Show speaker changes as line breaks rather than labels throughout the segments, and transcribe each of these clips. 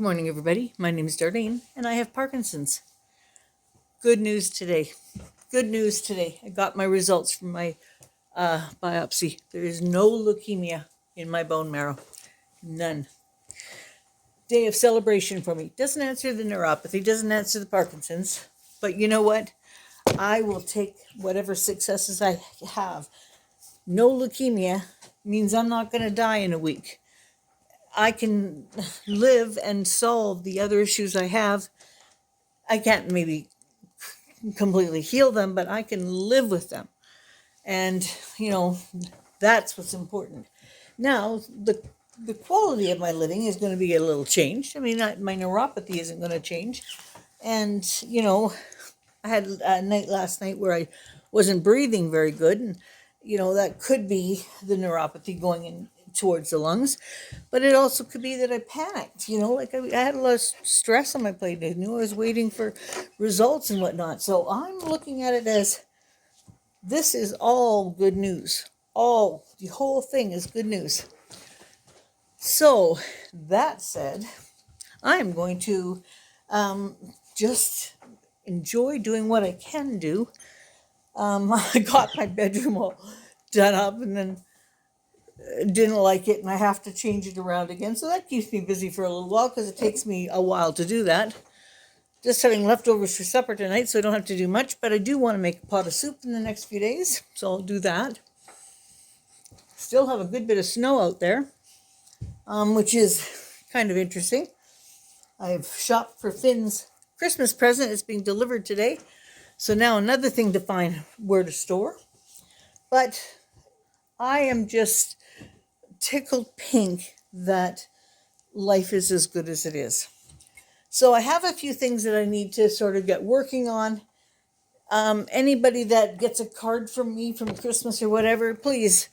morning, everybody. My name is Darlene, and I have Parkinson's. Good news today. Good news today. I got my results from my biopsy. There is no leukemia in my bone marrow. None. Day of celebration for me. Doesn't answer the neuropathy, doesn't answer the Parkinson's. But you know what? I will take whatever successes I have. No leukemia means I'm not going to die in a week. I can live and solve the other issues I have. I can't maybe completely heal them, but I can live with them. And, that's what's important. Now, the quality of my living is going to be a little changed. I mean, my neuropathy isn't going to change. And, I had a night last night where I wasn't breathing very good. And, that could be the neuropathy going in towards the lungs. But it also could be that I panicked, I had a lot of stress on my plate. I knew I was waiting for results and whatnot. So I'm looking at it as this is all good news. The whole thing is good news. So that said, I am going to just enjoy doing what I can do. I got my bedroom all done up and then didn't like it, and I have to change it around again. So that keeps me busy for a little while because it takes me a while to do that. Just having leftovers for supper tonight, so I don't have to do much, but I do want to make a pot of soup in the next few days, so I'll do that. Still have a good bit of snow out there, which is kind of interesting. I've shopped for Finn's Christmas present. It's being delivered today. So now another thing to find where to store. But I am just tickled pink that life is as good as it is. So I have a few things that I need to sort of get working on. Anybody that gets a card from me from Christmas or whatever, please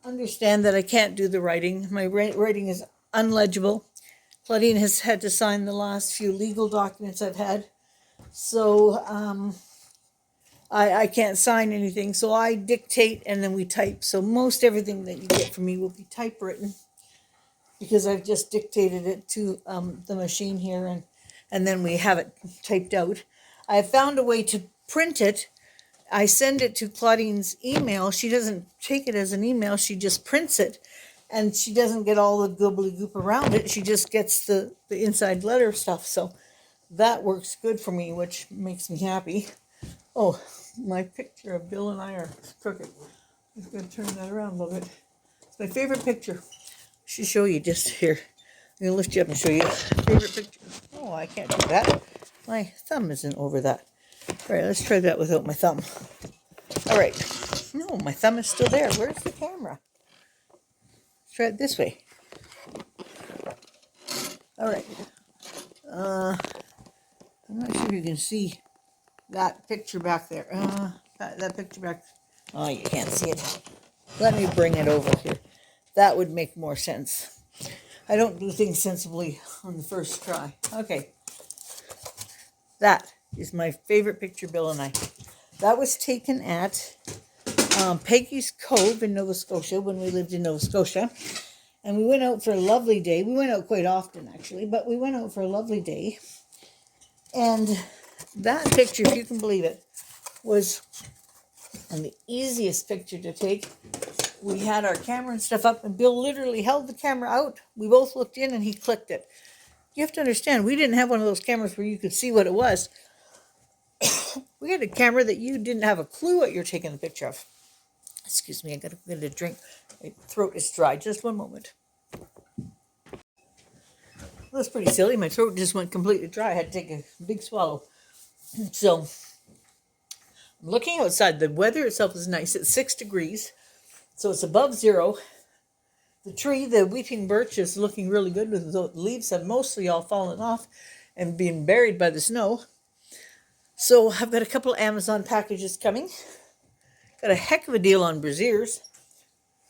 understand that I can't do the writing. My writing is unlegible. Claudine has had to sign the last few legal documents I've had. So I can't sign anything. So I dictate and then we type. So most everything that you get from me will be typewritten because I've just dictated it to the machine here and then we have it typed out. I have found a way to print it. I send it to Claudine's email. She doesn't take it as an email. She just prints it. And she doesn't get all the gobbledygook around it. She just gets the inside letter stuff. So that works good for me, which makes me happy. Oh, my picture of Bill and I are crooked. I'm going to turn that around a little bit. It's my favorite picture. I should show you just here. I'm going to lift you up and show you favorite picture. Oh, I can't do that. My thumb isn't over that. All right, let's try that without my thumb. All right. No, my thumb is still there. Where's the camera? Let's try it this way. All right. I'm not sure you can see that picture back there. That picture back. Oh, you can't see it. Let me bring it over here. That would make more sense. I don't do things sensibly on the first try. Okay. That is my favorite picture, Bill and I. That was taken at Peggy's Cove in Nova Scotia when we lived in Nova Scotia. And we went out for a lovely day. We went out quite often, actually, but we went out for a lovely day. And that picture, if you can believe it, was the easiest picture to take. We had our camera and stuff up, and Bill literally held the camera out. We both looked in, and he clicked it. You have to understand, we didn't have one of those cameras where you could see what it was. We had a camera that you didn't have a clue what you're taking the picture of. Excuse me, I got to get a drink. My throat is dry. Just one moment. Well, that's pretty silly. My throat just went completely dry. I had to take a big swallow. So, I'm looking outside. The weather itself is nice. It's 6 degrees. So it's above zero. The tree, the weeping birch, is looking really good. The leaves have mostly all fallen off and been buried by the snow. So I've got a couple of Amazon packages coming. Got a heck of a deal on brassieres.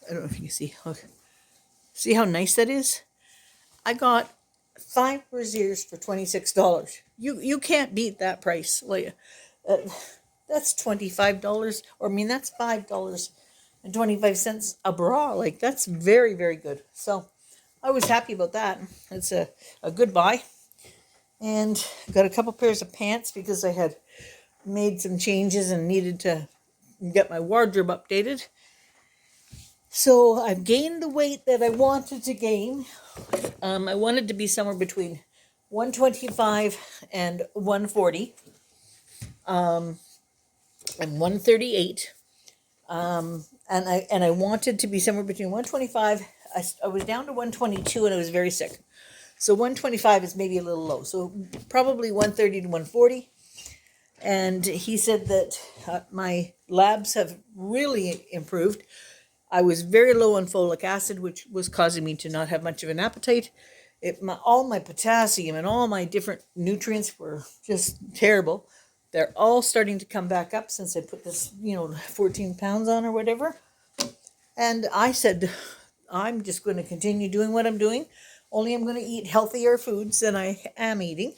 I don't know if you can see. Look. See how nice that is? I got 5 brassieres for $26. You can't beat that price. Like, that's $25. Or that's $5.25 a bra. Like, that's very, very good. So I was happy about that. It's a good buy. And got a couple pairs of pants because I had made some changes and needed to get my wardrobe updated. So I've gained the weight that I wanted to gain. I wanted to be somewhere between 125 and 140. I'm 138. And I wanted to be somewhere between 125. I was down to 122 and I was very sick. So 125 is maybe a little low. So probably 130 to 140. And he said that my labs have really improved. I was very low on folic acid, which was causing me to not have much of an appetite. All my potassium and all my different nutrients were just terrible. They're all starting to come back up since I put this, 14 pounds on or whatever. And I said, I'm just going to continue doing what I'm doing. Only I'm going to eat healthier foods than I am eating.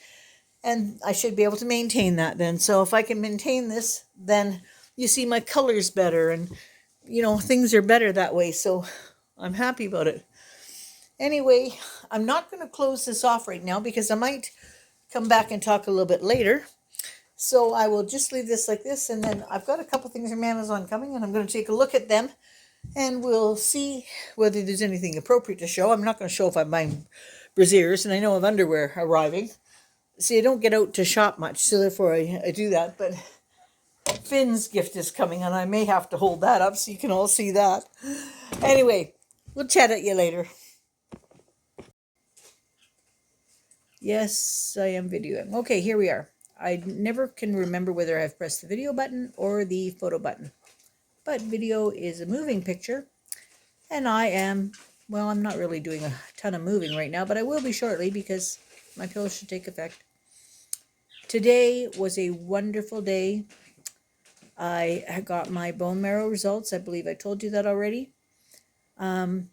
And I should be able to maintain that then. So if I can maintain this, then you see my color's better and, things are better that way. So I'm happy about it. Anyway, I'm not going to close this off right now because I might come back and talk a little bit later. So I will just leave this like this. And then I've got a couple things from Amazon coming and I'm going to take a look at them. And we'll see whether there's anything appropriate to show. I'm not going to show if I'm buying brassieres, and I know of underwear arriving. See, I don't get out to shop much, so therefore I do that. But Finn's gift is coming, and I may have to hold that up so you can all see that. Anyway, we'll chat at you later. Yes, I am videoing. Okay, here we are. I never can remember whether I've pressed the video button or the photo button. But video is a moving picture, and I'm not really doing a ton of moving right now, but I will be shortly because my pills should take effect. Today was a wonderful day. I got my bone marrow results. I believe I told you that already. There's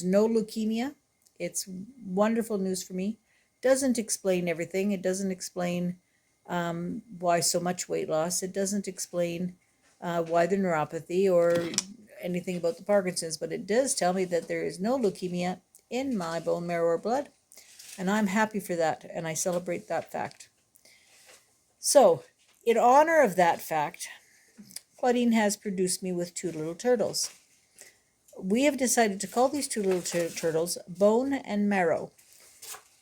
no leukemia. It's wonderful news for me. Doesn't explain everything. It doesn't explain why so much weight loss. It doesn't explain why the neuropathy or anything about the Parkinson's, but it does tell me that there is no leukemia in my bone marrow or blood, and I'm happy for that, and I celebrate that fact. So, in honor of that fact, Claudine has produced me with two little turtles. We have decided to call these two little turtles Bone and Marrow,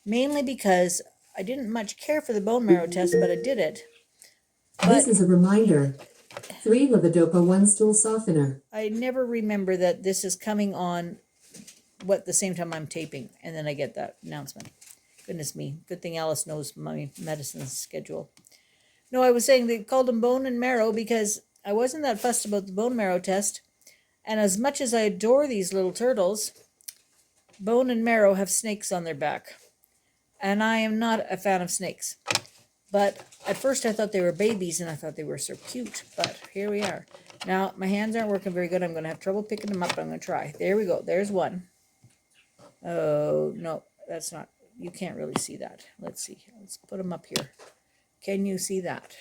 mainly because I didn't much care for the bone marrow test, but I did it.
This is a reminder. 3 levodopa 1 stool softener.
I never remember that this is coming on the same time I'm taping, and then I get that announcement. Goodness me. Good thing Alice knows my medicine schedule. No, I was saying they called them Bone and Marrow because I wasn't that fussed about the bone marrow test. And as much as I adore these little turtles, Bone and Marrow have snakes on their back. And I am not a fan of snakes. But at first I thought they were babies and I thought they were so cute. But here we are. Now, my hands aren't working very good. I'm going to have trouble picking them up, but I'm going to try. There we go. There's one. Oh, no, that's not. You can't really see that. Let's see. Let's put them up here. Can you see that?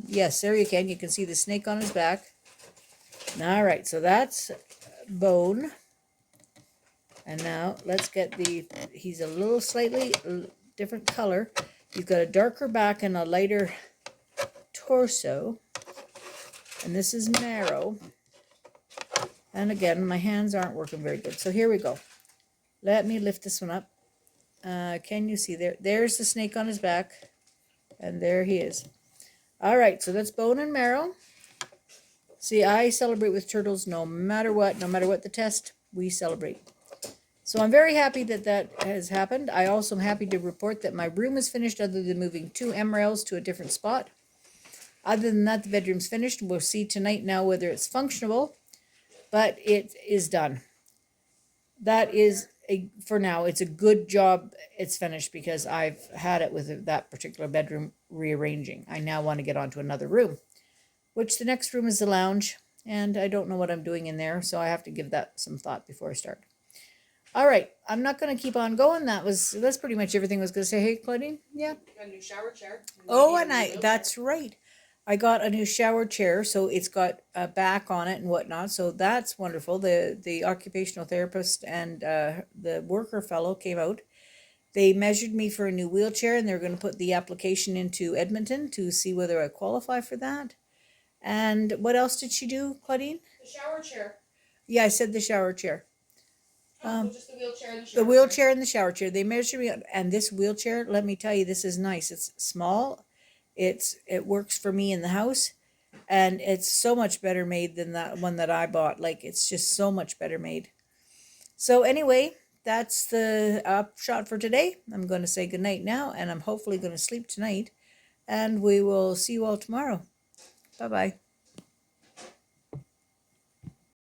Yes, there you can. You can see the snake on his back. All right, so that's Bone. And now let's get he's a little slightly different color. He's got a darker back and a lighter torso. And this is Marrow. And again, my hands aren't working very good. So here we go. Let me lift this one up. Can you see there? There's the snake on his back. And there he is. All right, so that's Bone and Marrow. See, I celebrate with turtles no matter what the test, we celebrate. So I'm very happy that that has happened. I also am happy to report that my room is finished other than moving 2 M-rails to a different spot. Other than that, the bedroom's finished. We'll see tonight now whether it's functional, but it is done. That is, for now, it's a good job it's finished because I've had it with that particular bedroom rearranging. I now want to get on to another room, which the next room is the lounge, and I don't know what I'm doing in there, so I have to give that some thought before I start. All right, I'm not going to keep on going. That's pretty much everything I was going to say. Hey, Claudine? Yeah?
A new shower chair.
Oh, and that's right. I got a new shower chair, so it's got a back on it and whatnot. So that's wonderful. The occupational therapist and the worker fellow came out. They measured me for a new wheelchair, and they're going to put the application into Edmonton to see whether I qualify for that. And what else did she do, Claudine?
The shower chair.
Yeah, I said the shower chair.
Oh, so just the wheelchair and the shower
The wheelchair and the shower chair. They measured me, and this wheelchair, let me tell you, this is nice. It's small. It works for me in the house, and it's so much better made than that one that I bought. Like, it's just so much better made. So anyway, that's the upshot for today. I'm going to say goodnight now, and I'm hopefully going to sleep tonight, and we will see you all tomorrow. Bye bye.